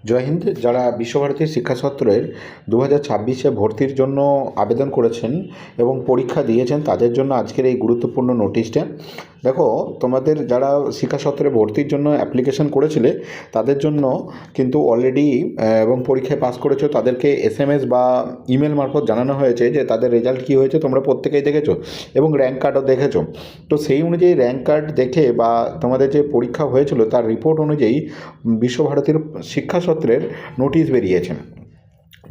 জয় হিন্দ। যারা বিশ্বভারতীর শিক্ষাসত্রের 2026-এ ভর্তির জন্য আবেদন করেছেন এবং পরীক্ষা দিয়েছেন তাদের জন্য আজকের এই গুরুত্বপূর্ণ নোটিশটা। দেখো, তোমাদের যারা শিক্ষাসত্রে ভর্তির জন্য অ্যাপ্লিকেশন করেছিলে তাদের জন্য কিন্তু অলরেডি এবং পরীক্ষায় পাস করেছো তাদেরকে SMS বা ইমেল মারফত জানানো হয়েছে যে তাদের রেজাল্ট কী হয়েছে তোমরা প্রত্যেকেই দেখেছো এবং র্যাঙ্ক কার্ডও দেখেছো। তো সেই অনুযায়ী র্যাঙ্ক কার্ড দেখে বা তোমাদের যে পরীক্ষা হয়েছিল তার রিপোর্ট অনুযায়ী বিশ্বভারতীর শিক্ষাসত্রের নোটিশ বেরিয়েছে,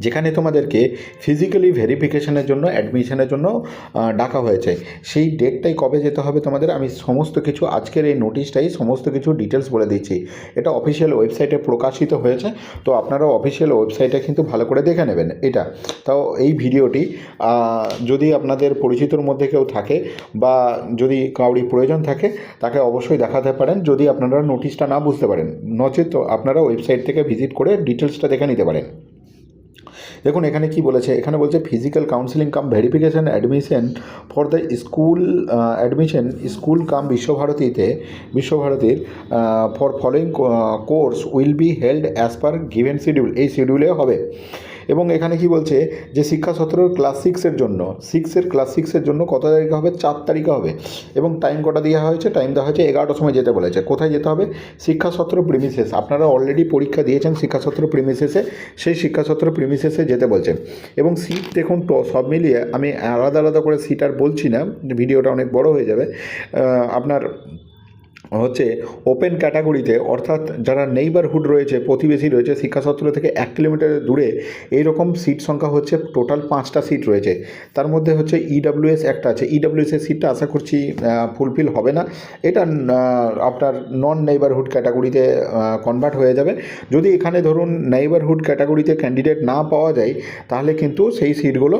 যেখানে তোমাদেরকে ফিজিক্যালি ভেরিফিকেশনের জন্য অ্যাডমিশনের জন্য ডাকা হয়েছে। সেই ডেটটাই কবে যেতে হবে তোমাদের আমি সমস্ত কিছু আজকের এই নোটিশটাই সমস্ত কিছু ডিটেলস বলে দিচ্ছি। এটা অফিসিয়াল ওয়েবসাইটে প্রকাশিত হয়েছে, তো আপনারাও অফিসিয়াল ওয়েবসাইটে কিন্তু ভালো করে দেখে নেবেন এটা। তাও এই ভিডিওটি যদি আপনাদের পরিচিতর মধ্যে কেউ থাকে বা যদি কাউরি প্রয়োজন থাকে তাকে অবশ্যই দেখাতে পারেন, যদি আপনারা নোটিশটা না বুঝতে পারেন। নচেত আপনারা ওয়েবসাইট থেকে ভিজিট করে ডিটেলসটা দেখে নিতে পারেন। দেখুন এখানে কি বলেছে, এখানে বলছে physical counselling cum verification admission for the school admission school cum বিশ্বভারতীর for following course will be held as per given schedule. এই শিডিউলে হবে। এবং এখানে কি বলছে যে শিক্ষাসত্রের ক্লাস সিক্সের জন্য কত তারিখে হবে, 4 তারিখে হবে। এবং টাইম কটা দেওয়া হয়েছে, টাইম দেওয়া হয়েছে 11টার সময় যেতে বলেছে। কোথায় যেতে হবে, শিক্ষাসত্র প্রিমিসেস। আপনারা অলরেডি পরীক্ষা দিয়েছেন শিক্ষাসত্র প্রিমিসেসে, সেই শিক্ষাসত্র প্রিমিসেসে যেতে বলছে। এবং সিট দেখুন তো সব মিলিয়ে আমি আলাদা আলাদা করে সিট আর বলছি না, ভিডিওটা অনেক বড় হয়ে যাবে। আপনার হচ্ছে ওপেন ক্যাটাগরিতে, অর্থাৎ যারা নেইবারহুড রয়েছে, প্রতিবেশী রয়েছে শিক্ষাসত্র থেকে 1 কিলোমিটার দূরে, এইরকম সিট সংখ্যা হচ্ছে টোটাল 5টা সিট রয়েছে। তার মধ্যে হচ্ছে EWS একটা আছে। EWSের সিটটা আশা করছি ফুলফিল হবে না, এটা আপনার নন নেইবারহুড ক্যাটাগরিতে কনভার্ট হয়ে যাবে। যদি এখানে ধরুন নেইবারহুড ক্যাটাগরিতে ক্যান্ডিডেট না পাওয়া যায় তাহলে কিন্তু সেই সিটগুলো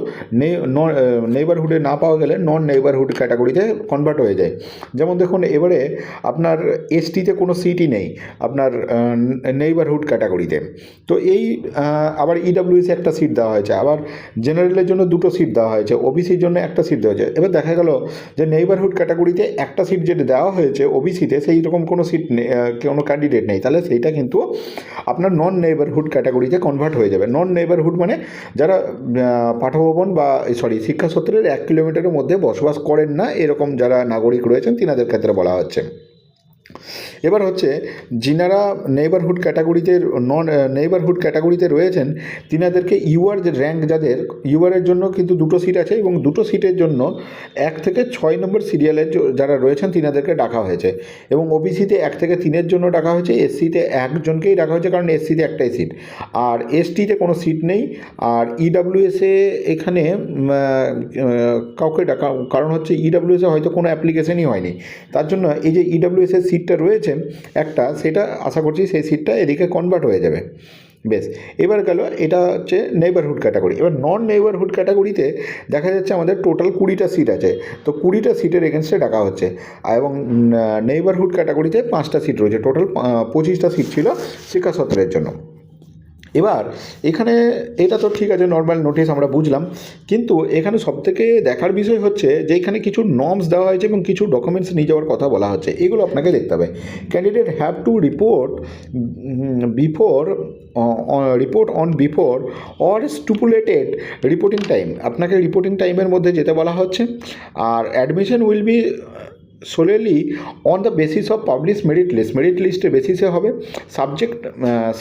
নেইবারহুডে না পাওয়া গেলে নন নেইবারহুড ক্যাটাগরিতে কনভার্ট হয়ে যায়। যেমন দেখুন এবারে আপনার STতে কোনো সিটই নেই আপনার নেইবারহুড ক্যাটাগরিতে। তো এই আবার EWSে একটা সিট দেওয়া হয়েছে, আবার জেনারেলের জন্য 2টো সিট দেওয়া হয়েছে, OBCর জন্য একটা সিট দেওয়া হয়েছে। এবার দেখা গেল যে নেইবারহুড ক্যাটাগরিতে একটা সিট যেটা দেওয়া হয়েছে OBCতে, সেই রকম কোনো সিট কোনো ক্যান্ডিডেট নেই, তাহলে সেইটা কিন্তু আপনার নন নেইবারহুড ক্যাটাগরিতে কনভার্ট হয়ে যাবে। নন নেইবারহুড মানে যারা পাঠভবন বা শিক্ষাসত্রের 1 কিলোমিটারের মধ্যে বসবাস করেন না, এরকম যারা নাগরিক রয়েছেন তিনাদের ক্ষেত্রে বলা হচ্ছে। এবার হচ্ছে যিনারা নেইবারহুড ক্যাটাগরিতে রয়েছেন তিনাদেরকে ইউআর যে র্যাঙ্ক, যাদের ইউআরের জন্য কিন্তু 2টো সিট আছে এবং 2টো সিটের জন্য 1 থেকে 6 নম্বর সিরিয়ালের যারা রয়েছেন তিনাদেরকে ডাকা হয়েছে। এবং OBCতে 1 থেকে 3-এর জন্য ডাকা হয়েছে, SCতে একজনকেই ডাকা হয়েছে কারণ SCতে একটাই সিট, আর STতে কোনো সিট নেই। আর EWSে এখানে কাউকে ডাকা, কারণ হচ্ছে EWSে হয়তো কোনো অ্যাপ্লিকেশনই হয়নি, তার জন্য এই যে EWSের সিটটা রয়েছে একটা, সেটা আশা করছি সেই সিটটা এদিকে কনভার্ট হয়ে যাবে। বেশ, এবার গেল এটা হচ্ছে নেইবারহুড ক্যাটাগরি। এবার নন নেইবারহুড ক্যাটাগরিতে দেখা যাচ্ছে আমাদের টোটাল 20টা সিট আছে, তো 20টা সিটের এগেনস্টে ডাকা হচ্ছে। এবং নেইবারহুড ক্যাটাগরিতে 5টা সিট রয়েছে, টোটাল 25টা সিট ছিল শিক্ষাসত্রের জন্য। এবার এখানে এটা তো ঠিক আছে, নর্মাল নোটিশ আমরা বুঝলাম, কিন্তু এখানে সবথেকে দেখার বিষয় হচ্ছে যে এখানে কিছু নর্মস দেওয়া হয়েছে এবং কিছু ডকুমেন্টস নিয়ে যাওয়ার কথা বলা হচ্ছে, এগুলো আপনাকে দেখতে হবে। Candidate have to report before or stipulated reporting time. আপনাকে রিপোর্টিং টাইমের মধ্যে যেতে বলা হচ্ছে। আর admission will be solely on the basis of publish merit লিস্টের বেসিসে হবে,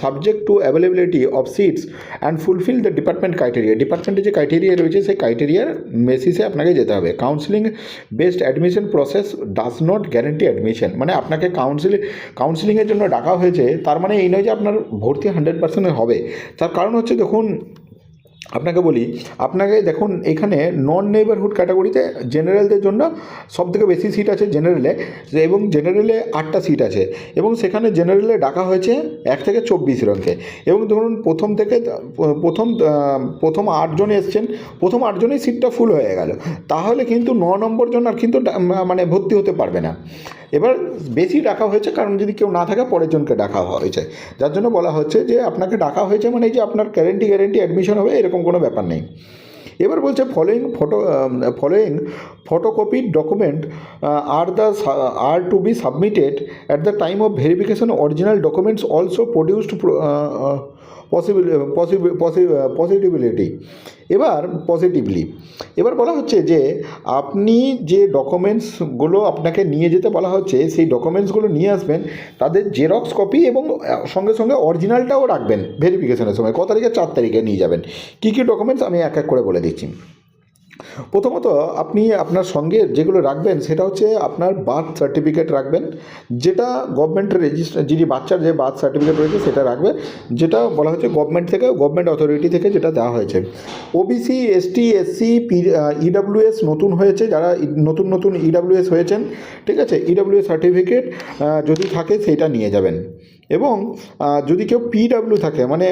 subject to availability of seats and fulfil the ডিপার্টমেন্টের যে ক্রাইটেরিয়া রয়েছে সেই ক্রাইটেরিয়ার বেসিসে আপনাকে যেতে হবে। Counselling based admission process does not guarantee admission. মানে আপনাকে কাউন্সিলিংয়ের জন্য ডাকা হয়েছে, তার মানে এই নয় যে আপনার ভর্তি 100% হবে। তার কারণ হচ্ছে দেখুন আপনাকে বলি, আপনাকে দেখুন এখানে নন নেইবারহুড ক্যাটাগরিতে জেনারেলদের জন্য সবথেকে বেশি সিট আছে জেনারেলে, এবং জেনারেলে 8টা সিট আছে, এবং সেখানে জেনারেলে ডাকা হয়েছে 1 থেকে 24 রঙকে। এবং ধরুন প্রথম 8 জন এসছেন, প্রথম 8 জনেই সিটটা ফুল হয়ে গেল, তাহলে কিন্তু 9 নম্বর জন আর কিন্তু মানে ভর্তি হতে পারবে না। এবার বেশি ডাকা হয়েছে কারণ যদি কেউ না থাকে পরের জনকে ডাকা হয়েছে, যার জন্য বলা হচ্ছে যে আপনাকে ডাকা হয়েছে মানে যে আপনার গ্যারেন্টি অ্যাডমিশন হবে এরকম কোনো ব্যাপার নেই। এবার বলছে following photocopied document are to be submitted at the time of verification original documents also produced positively. এবার বলা হচ্ছে যে আপনি যে ডকুমেন্টসগুলো আপনাকে নিয়ে যেতে বলা হচ্ছে সেই ডকুমেন্টসগুলো নিয়ে আসবেন, তাদের জেরক্স কপি এবং সঙ্গে সঙ্গে অরিজিনালটাও রাখবেন ভেরিফিকেশনের সময়। কত তারিখে? 4 তারিখে নিয়ে যাবেন। কী কী ডকুমেন্টস আমি এক এক করে বলে দিচ্ছি। প্রথমত আপনি আপনার সঙ্গে যেগুলো রাখবেন সেটা হচ্ছে আপনার বার্থ সার্টিফিকেট রাখবেন, যেটা গভর্নমেন্টের যিনি বাচ্চার যে বার্থ সার্টিফিকেট রয়েছে সেটা রাখবে, যেটা বলা হচ্ছে গভর্নমেন্ট অথরিটি থেকে যেটা দেওয়া হয়েছে। ওবিসি, এসটি, এসসি, ইডাব্লিউএস নতুন হয়েছে, যারা নতুন ইডাব্লিউএস হয়েছেন, ঠিক আছে, ইডাব্লিউএস সার্টিফিকেট যদি থাকে সেইটা নিয়ে যাবেন। এবং যদি কেউ পিডাব্লিউ থাকে, মানে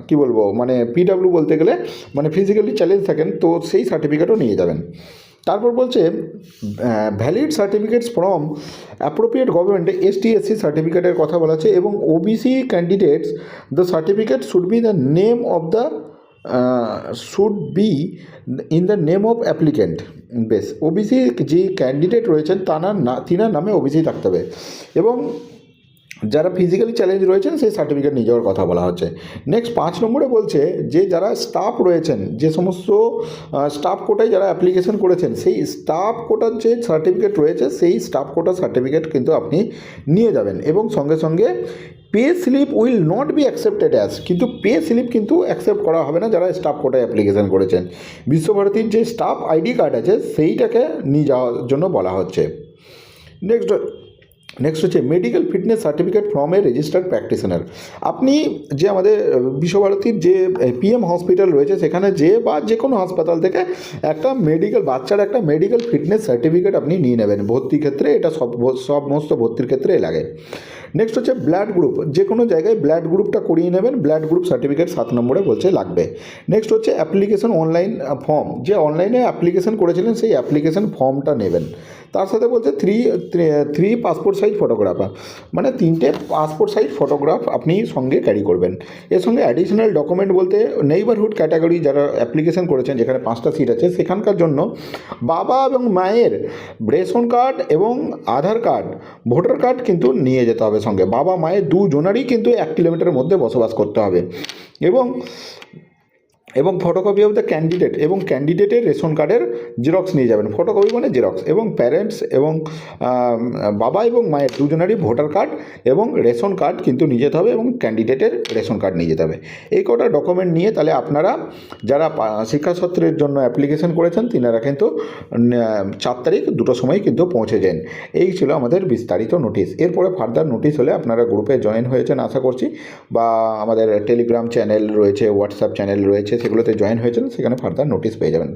কি বলবো, মানে পিডাব্লিউ বলতে গেলে মানে ফিজিক্যালি চ্যালেঞ্জ থাকেন, তো সেই সার্টিফিকেটও নিয়ে যাবেন। তারপর বলছে valid certificates from appropriate government, ST SC সার্টিফিকেটের কথা বলা আছে। এবং OBC candidates the certificate should be the name of the in the name of applicant. বেশ, ওবিসি যে ক্যান্ডিডেট রয়েছেন তিনার নামে ওবিসি থাকতে হবে। এবং যারা ফিজিক্যালি চ্যালেঞ্জ রয়েছেন সেই সার্টিফিকেট নিয়ে যাওয়ার কথা বলা হচ্ছে। নেক্সট 5 নম্বরে বলছে যে যারা স্টাফ রয়েছেন, যে সমস্ত স্টাফ কোটায় যারা অ্যাপ্লিকেশন করেছেন, সেই স্টাফ কোটার যে সার্টিফিকেট রয়েছে সেই স্টাফ কোটার সার্টিফিকেট কিন্তু আপনি নিয়ে যাবেন। এবং সঙ্গে সঙ্গে pay slip will not be accepted as, কিন্তু পে স্লিপ কিন্তু অ্যাকসেপ্ট করা হবে না যারা স্টাফ কোটায় অ্যাপ্লিকেশন করেছেন। বিশ্বভারতীর যে স্টাফ আইডি কার্ড আছে সেইটাকে নিয়ে যাওয়ার জন্য বলা হচ্ছে। নেক্সট হচ্ছে medical fitness certificate from a registered practitioner. আপনি যে আমাদের বিশ্বভারতীর যে পিএম হসপিটাল রয়েছে সেখানে বা যে কোনো হাসপাতাল থেকে বাচ্চার একটা মেডিকেল ফিটনেস সার্টিফিকেট আপনি নিয়ে নেবেন ভর্তির ক্ষেত্রে। এটা সমস্ত ভর্তির ক্ষেত্রে লাগে। নেক্সট হচ্ছে ব্লাড গ্রুপ, যে কোনো জায়গায় ব্লাড গ্রুপটা করিয়ে নেবেন, ব্লাড গ্রুপ সার্টিফিকেট 7 নম্বরে বলছে লাগবে। নেক্সট হচ্ছে অ্যাপ্লিকেশন অনলাইন ফর্ম, যে অনলাইনে অ্যাপ্লিকেশন করেছিলেন সেই অ্যাপ্লিকেশন ফর্মটা নেবেন। তার সাথে বলছে থ্রি পাসপোর্ট সাইজ ফটোগ্রাফ, মানে 3টে পাসপোর্ট সাইজ ফটোগ্রাফ আপনি সঙ্গে ক্যারি করবেন। এর সঙ্গে অ্যাডিশনাল ডকুমেন্ট বলতে নেইবারহুড ক্যাটাগরি যারা অ্যাপ্লিকেশন করেছেন, যেখানে 5টা সিট আছে, সেখানকার জন্য বাবা এবং মায়ের রেশন কার্ড এবং আধার কার্ড, ভোটার কার্ড কিন্তু নিয়ে যেতে হবে সঙ্গে। বাবা মায়ের দুজনারই কিন্তু 1 কিলোমিটারের মধ্যে বসবাস করতে হবে। এবং ফটোকপি অফ দ্য ক্যান্ডিডেট, এবং ক্যান্ডিডেটের রেশন কার্ডের জেরক্স নিয়ে যাবেন, ফটোকপি মানে জেরক্স। এবং প্যারেন্টস এবং বাবা এবং মায়ের দুজনেরই ভোটার কার্ড এবং রেশন কার্ড কিন্তু নিয়ে যেতে হবে, এবং ক্যান্ডিডেটের রেশন কার্ড নিয়ে যেতে হবে। এই কটা ডকুমেন্ট নিয়ে তাহলে আপনারা যারা শিক্ষাসত্রের জন্য অ্যাপ্লিকেশন করেছেন তিনারা কিন্তু 4 তারিখ 2টোর সময় কিন্তু পৌঁছে যান। এই ছিল আমাদের বিস্তারিত নোটিশ। এরপরে ফার্দার নোটিশ হলে আপনারা গ্রুপে জয়েন হয়েছেন আশা করছি, বা আমাদের টেলিগ্রাম চ্যানেল রয়েছে, হোয়াটসঅ্যাপ চ্যানেল রয়েছে, সেগুলোতে জয়েন হয়েছেন, সেখানে ফার্দার নোটিশ পেয়ে যাবেন।